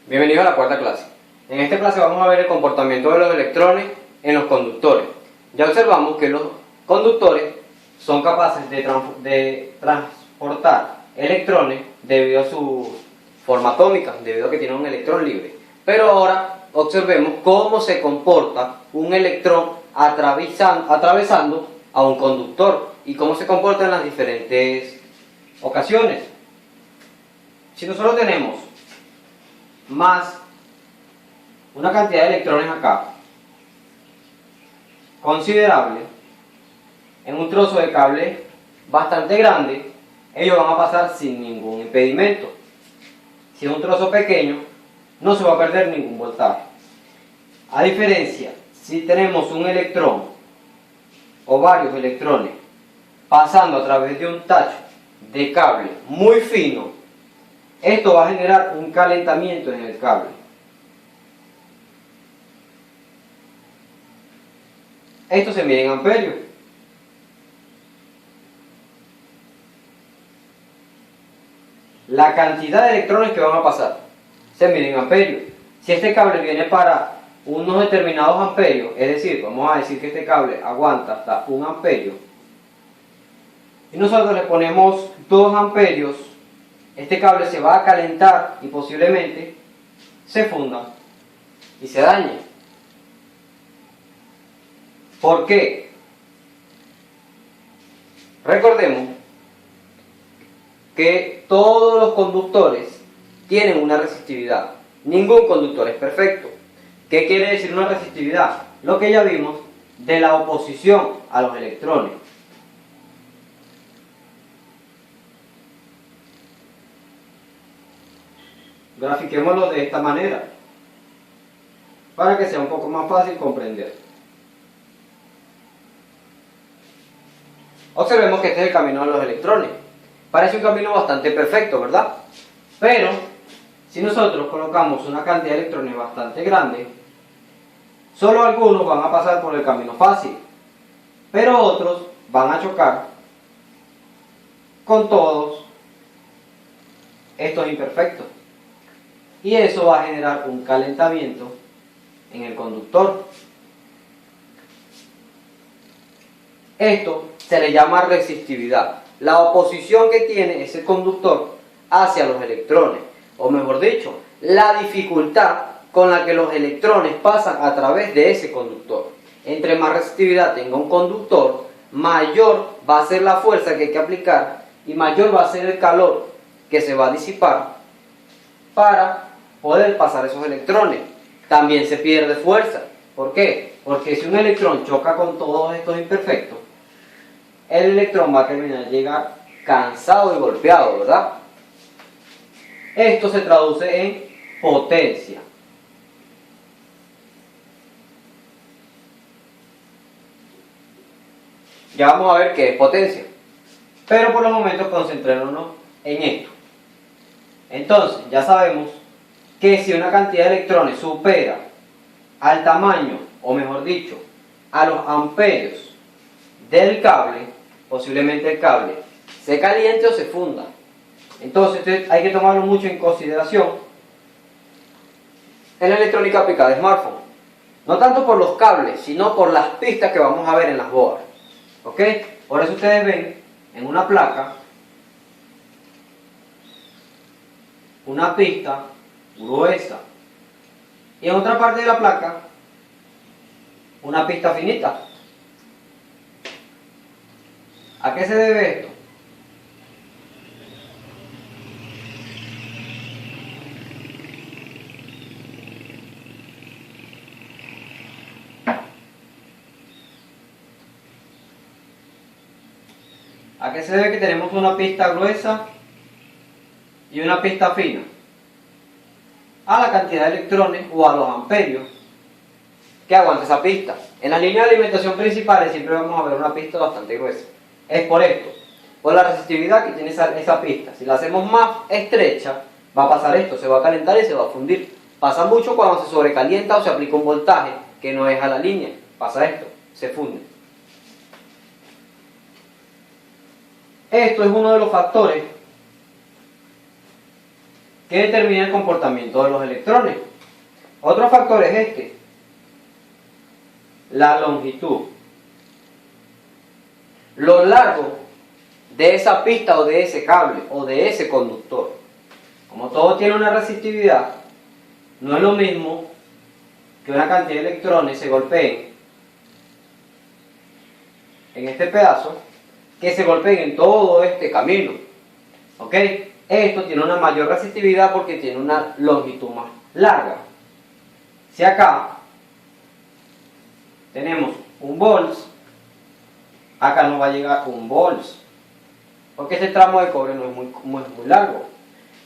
Bienvenidos a la cuarta clase. En esta clase vamos a ver el comportamiento de los electrones en los conductores. Ya observamos que los conductores son capaces de transportar electrones debido a su forma atómica, debido a que tienen un electrón libre. Pero ahora observemos cómo se comporta un electrón atravesando a un conductor y cómo se comporta en las diferentes ocasiones. Si nosotros tenemos más una cantidad de electrones acá considerable en un trozo de cable bastante grande, ellos van a pasar sin ningún impedimento. Si es un trozo pequeño, no se va a perder ningún voltaje. A diferencia, si tenemos un electrón o varios electrones pasando a través de un tacho de cable muy fino, esto va a generar un calentamiento en el cable. Esto se mide en amperios. La cantidad de electrones que van a pasar se mide en amperios. Si este cable viene para unos determinados amperios, es decir, vamos a decir que este cable aguanta hasta 1 amperio, y nosotros le ponemos 2 amperios, este cable se va a calentar y posiblemente se funda y se dañe. ¿Por qué? Recordemos que todos los conductores tienen una resistividad. Ningún conductor es perfecto. ¿Qué quiere decir una resistividad? Lo que ya vimos de la oposición a los electrones. Grafiquémoslo de esta manera para que sea un poco más fácil comprender. Observemos que este es el camino de los electrones. Parece un camino bastante perfecto, ¿verdad? Pero si nosotros colocamos una cantidad de electrones bastante grande, solo algunos van a pasar por el camino fácil, pero otros van a chocar con todos estos imperfectos. Y eso va a generar un calentamiento en el conductor. Esto se le llama resistividad, la oposición que tiene ese conductor hacia los electrones, o mejor dicho, la dificultad con la que los electrones pasan a través de ese conductor. Entre más resistividad tenga un conductor, mayor va a ser la fuerza que hay que aplicar y mayor va a ser el calor que se va a disipar para poder pasar esos electrones. También se pierde fuerza. ¿Por qué? Porque si un electrón choca con todos estos imperfectos, el electrón va a terminar de llegar cansado y golpeado, ¿verdad? Esto se traduce en potencia. Ya vamos a ver qué es potencia, pero por los momentos concentrémonos en esto. Entonces, ya sabemos que si una cantidad de electrones supera al tamaño, o mejor dicho, a los amperios del cable, posiblemente el cable se caliente o se funda. Entonces hay que tomarlo mucho en consideración en la electrónica aplicada de smartphone. No tanto por los cables, sino por las pistas que vamos a ver en las boards. ¿Ok? Por eso ustedes ven en una placa una pista gruesa y en otra parte de la placa una pista finita. ¿A qué se debe esto? ¿A qué se debe que tenemos una pista gruesa y una pista fina? A la cantidad de electrones o a los amperios que aguanta esa pista. En las líneas de alimentación principales siempre vamos a ver una pista bastante gruesa. Es por esto, por la resistividad que tiene esa pista. Si la hacemos más estrecha, va a pasar esto, se va a calentar y se va a fundir. Pasa mucho cuando se sobrecalienta o se aplica un voltaje que no es a la línea. Pasa esto, se funde. Esto es uno de los factores que determina el comportamiento de los electrones. Otro factor es este, la longitud. Lo largo de esa pista o de ese cable o de ese conductor. Como todo tiene una resistividad, no es lo mismo que una cantidad de electrones se golpeen en este pedazo que se golpeen en todo este camino. ¿Ok? Esto tiene una mayor resistividad porque tiene una longitud más larga. Si acá tenemos un volts, acá no va a llegar un volts, porque este tramo de cobre no es muy largo.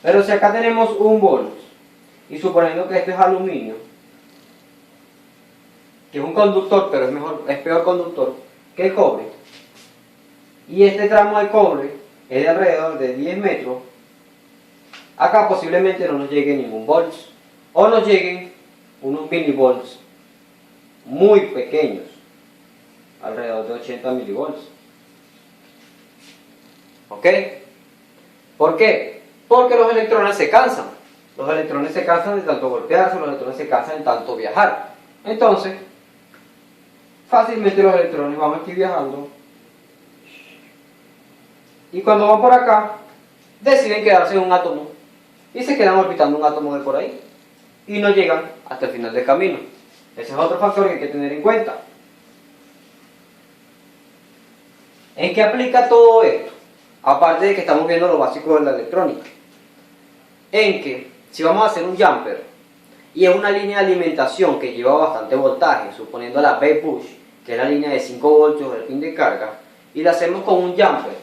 Pero si acá tenemos un volts, y suponiendo que este es aluminio, que es un conductor, pero es peor conductor que el cobre, y este tramo de cobre es de alrededor de 10 metros, acá posiblemente no nos llegue ningún volts, o nos lleguen unos milivolts muy pequeños, alrededor de 80 milivolts. ¿Ok? ¿Por qué? Porque los electrones se cansan. Los electrones se cansan de tanto golpearse, los electrones se cansan de tanto viajar. Entonces, fácilmente los electrones van aquí viajando. Y cuando van por acá, deciden quedarse en un átomo. Y se quedan orbitando un átomo de por ahí. Y no llegan hasta el final del camino. Ese es otro factor que hay que tener en cuenta. ¿En qué aplica todo esto? Aparte de que estamos viendo lo básico de la electrónica. En que, si vamos a hacer un jumper, y es una línea de alimentación que lleva bastante voltaje, suponiendo la B-push, que es la línea de 5 voltios del pin de carga, y la hacemos con un jumper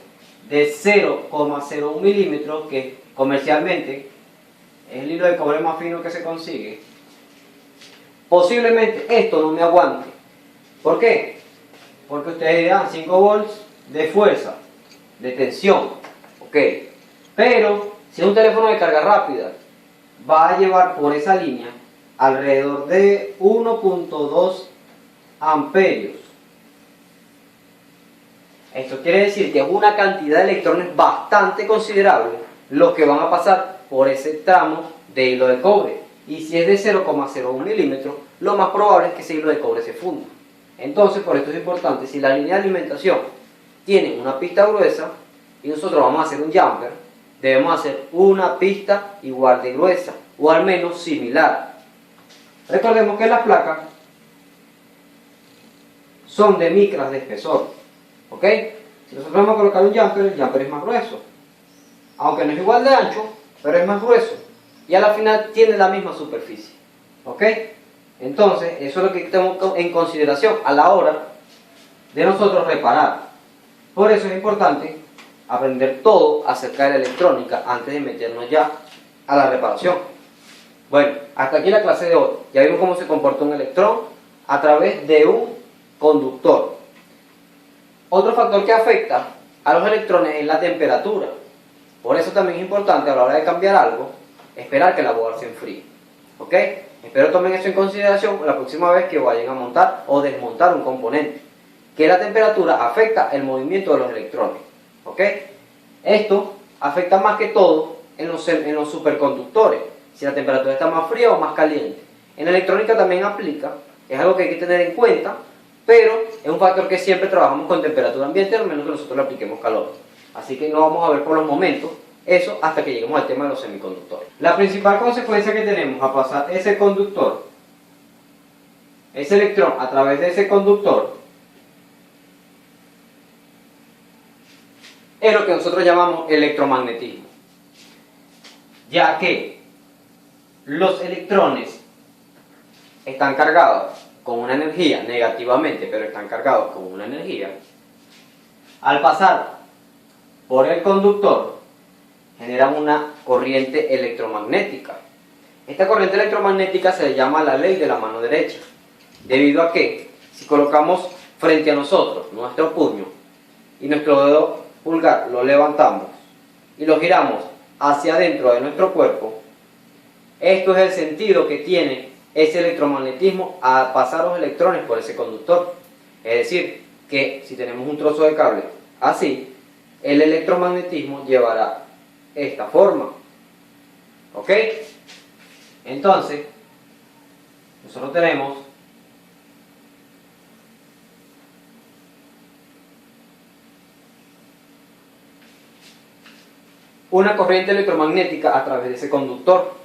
de 0,01 milímetros, que comercialmente es el hilo de cobre más fino que se consigue, posiblemente esto no me aguante. ¿Por qué? Porque ustedes dan 5 volts de fuerza, de tensión, ok, pero si es un teléfono de carga rápida, va a llevar por esa línea alrededor de 1.2 amperios. Esto quiere decir que es una cantidad de electrones bastante considerable los que van a pasar por ese tramo de hilo de cobre. Y si es de 0,01 milímetros, lo más probable es que ese hilo de cobre se funda. Entonces, por esto es importante, si la línea de alimentación tiene una pista gruesa y nosotros vamos a hacer un jumper, debemos hacer una pista igual de gruesa, o al menos similar. Recordemos que las placas son de micras de espesor, ¿ok? Si nosotros vamos a colocar un jumper, el jumper es más grueso, aunque no es igual de ancho, pero es más grueso, y a la final tiene la misma superficie, ¿ok? Entonces, eso es lo que tenemos en consideración a la hora de nosotros reparar. Por eso es importante aprender todo acerca de la electrónica antes de meternos ya a la reparación. Bueno, hasta aquí la clase de hoy. Ya vimos cómo se comporta un electrón a través de un conductor. Otro factor que afecta a los electrones es la temperatura. Por eso también es importante a la hora de cambiar algo, esperar que la board se enfríe. ¿Ok? Espero tomen eso en consideración la próxima vez que vayan a montar o desmontar un componente. Que la temperatura afecta el movimiento de los electrones. ¿Ok? Esto afecta más que todo en los superconductores, si la temperatura está más fría o más caliente. En electrónica también aplica, es algo que hay que tener en cuenta, pero es un factor que siempre trabajamos con temperatura ambiente, al menos que nosotros le apliquemos calor. Así que no vamos a ver por los momentos eso hasta que lleguemos al tema de los semiconductores. La principal consecuencia que tenemos a pasar ese conductor, ese electrón a través de ese conductor, es lo que nosotros llamamos electromagnetismo, ya que los electrones están cargados con una energía, negativamente, pero están cargados con una energía. Al pasar por el conductor, generan una corriente electromagnética. Esta corriente electromagnética se le llama la ley de la mano derecha, debido a que si colocamos frente a nosotros nuestro puño y nuestro dedo pulgar lo levantamos y lo giramos hacia adentro de nuestro cuerpo, esto es el sentido que tiene ese electromagnetismo a pasar los electrones por ese conductor. Es decir, que si tenemos un trozo de cable así, el electromagnetismo llevará esta forma. ¿Ok? Entonces, nosotros tenemos una corriente electromagnética a través de ese conductor.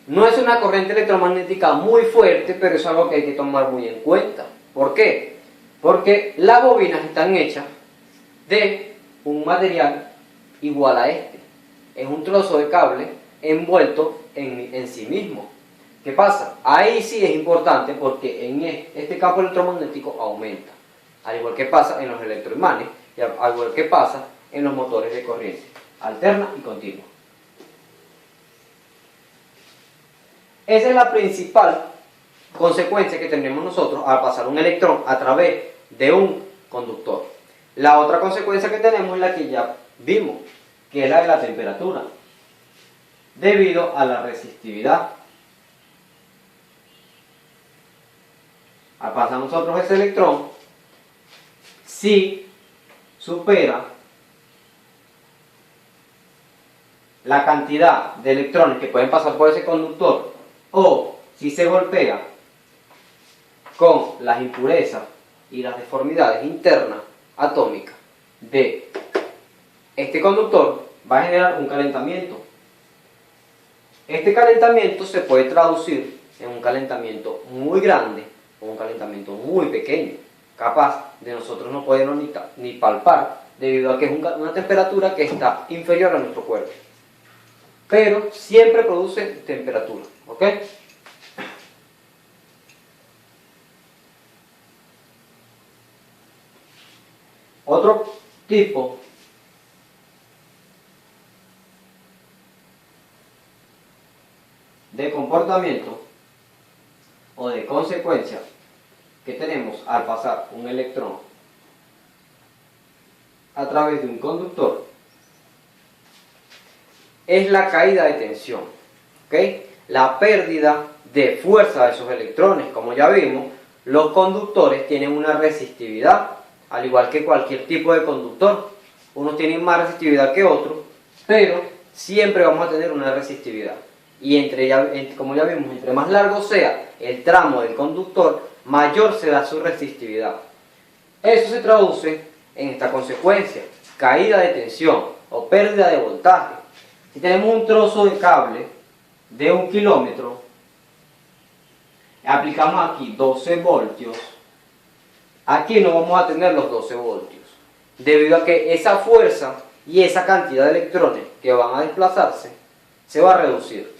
No es una corriente electromagnética muy fuerte, pero es algo que hay que tomar muy en cuenta. ¿Por qué? Porque las bobinas están hechas de un material igual a este. Es un trozo de cable envuelto en sí mismo. ¿Qué pasa? Ahí sí es importante porque en este campo electromagnético aumenta. Al igual que pasa en los electroimanes y al igual que pasa en los motores de corriente alterna y continua. Esa es la principal consecuencia que tenemos nosotros al pasar un electrón a través de un conductor. La otra consecuencia que tenemos es la que ya vimos, que es la de la temperatura, debido a la resistividad. Al pasar nosotros ese electrón, si supera la cantidad de electrones que pueden pasar por ese conductor, o si se golpea con las impurezas y las deformidades internas atómicas de este conductor, va a generar un calentamiento. Este calentamiento se puede traducir en un calentamiento muy grande o un calentamiento muy pequeño, capaz de nosotros no poderlo ni palpar, debido a que es una temperatura que está inferior a nuestro cuerpo. Pero siempre produce temperatura, ¿ok? Otro tipo de comportamiento o de consecuencia que tenemos al pasar un electrón a través de un conductor es la caída de tensión, ¿ok? La pérdida de fuerza de esos electrones. Como ya vimos, los conductores tienen una resistividad, al igual que cualquier tipo de conductor. Unos tienen más resistividad que otros, pero siempre vamos a tener una resistividad. Y como ya vimos, entre más largo sea el tramo del conductor, mayor será su resistividad. Eso se traduce en esta consecuencia: caída de tensión o pérdida de voltaje. Si tenemos un trozo de cable de 1 kilómetro, aplicamos aquí 12 voltios, aquí no vamos a tener los 12 voltios, debido a que esa fuerza y esa cantidad de electrones que van a desplazarse se va a reducir.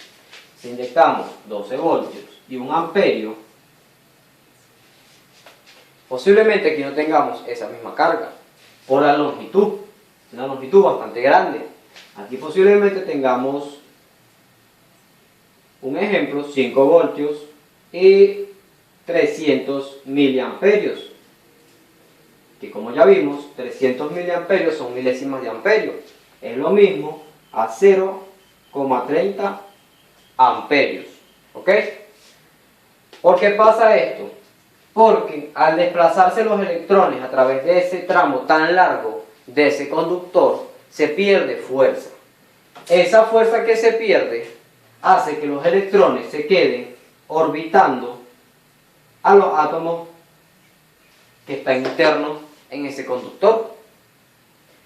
Si inyectamos 12 voltios y 1 amperio, posiblemente aquí no tengamos esa misma carga por la longitud, una longitud bastante grande. Aquí posiblemente tengamos, un ejemplo, 5 voltios y 300 miliamperios, que como ya vimos, 300 miliamperios son milésimas de amperio. Es lo mismo a 0,30 amperios. ¿Ok? ¿Por qué pasa esto? Porque al desplazarse los electrones a través de ese tramo tan largo de ese conductor, se pierde fuerza. Esa fuerza que se pierde hace que los electrones se queden orbitando a los átomos que están internos en ese conductor.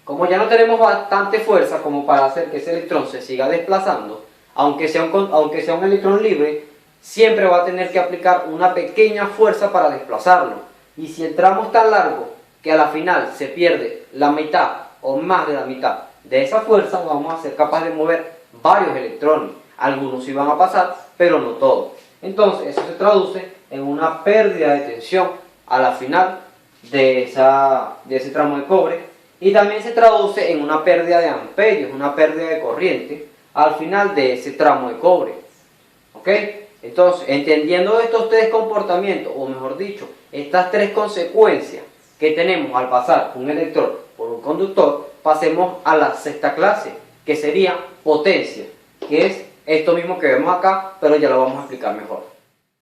Como ya no tenemos bastante fuerza como para hacer que ese electrón se siga desplazando, aunque sea un electrón libre, siempre va a tener que aplicar una pequeña fuerza para desplazarlo. Y si el tramo es tan largo que a la final se pierde la mitad o más de la mitad de esa fuerza, vamos a ser capaces de mover varios electrones. Algunos sí van a pasar, pero no todos. Entonces eso se traduce en una pérdida de tensión a la final de ese tramo de cobre, y también se traduce en una pérdida de amperios, una pérdida de corriente al final de ese tramo de cobre. ¿Ok? Entonces, entendiendo estos tres comportamientos, o mejor dicho, estas tres consecuencias que tenemos al pasar un electrón por un conductor, pasemos a la sexta clase, que sería potencia, que es esto mismo que vemos acá, pero ya lo vamos a explicar mejor.